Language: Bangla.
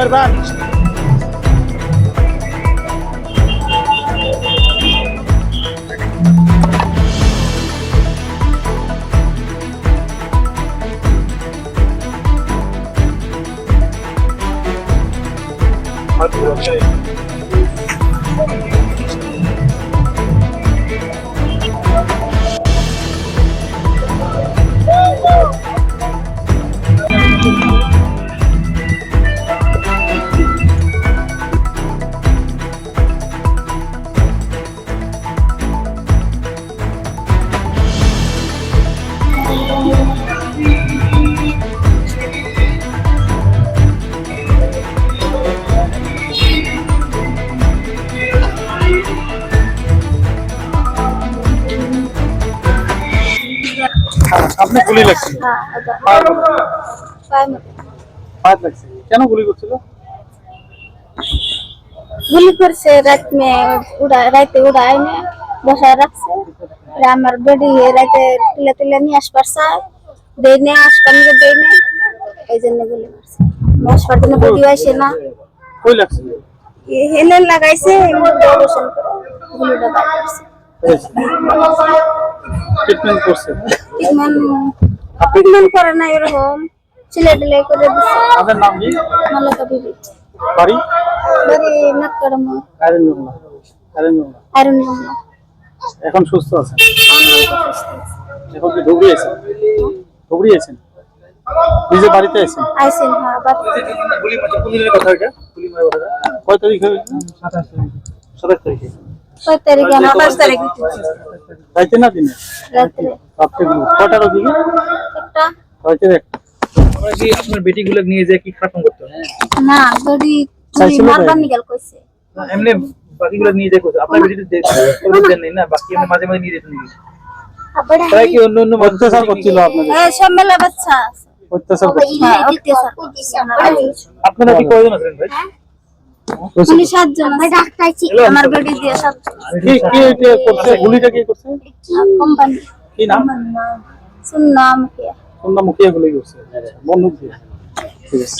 Erban. আপনি গুলি লাগছে? পাঁচ লাগছে। কেন গুলি করছিল? गुली करছে রাত মে রাতে উড়ায় না বসায় রাখছে আমার বেডি রাতে তুলে তুলে নিয়ে আসবার চাই দেই না আসবার নিয়ে দেই না এই জন্য গুলি করছে আসবার দিনে বেডি আসে না কই লাগছে? হেলে লাগাইছে অপারেশন করে গুলিটা বার করছে ট্রিটমেন্ট করছে? ট্রিটমেন্ট করে না এরকম ছেলে করে দিচ্ছে। আপনার নাম কি? মালাকা বিবি। বাড়ি? বাড়ি নাককারম। আয়রন বাংলা। এখন সুস্থ আছেন? এখন কি ধুবড়ি আছেন? ধুবড়ি আছেন? নিজে বাড়িতে আছেন? আইছেন হ্যাঁ বাড়িতে। গুলি মারছে কোন দিনের কথা এটা? গুলি মারা কথা কয় তারিখ হয়েছে? 27 তারিখে। 6 তারিখে আমার 5 তারিখে রাতে না দিনে? রাতে। রাতে গুলি কটার দিকে? একটা রাতে একটা। আমরা কি আপনার বেটিগুলো নিয়ে যায় কি খারাপ করতে? না বেডি মারবার নিগাল কইছে। এমনি বাকিগুলো নিয়ে যায় কইছে আপনার বেটিতে দেন নেই না বাকি এমনি মাঝে মাঝে নিয়ে যেতেন নাকি? তাই কি অন্য অন্য অত্যাচার করছিল আপনাদের? হ্যাঁ সব মেলা বাচ্চা আছে। অত্যাচার করছিল? হ্যাঁ অত্যাচার। আপনারা কি কয়জন আছেন ভাই? উনি 7 জন আছে। আমার বেডি দিয়ে 7 জন। কি এটা করছে? গুলিটা কি করছে? কোম্পানি। কি নাম? সুন্নাম কে? সুন্নাম মুখিয়া গুলি করছে। বন্দুক দিয়ে। ঠিক আছে।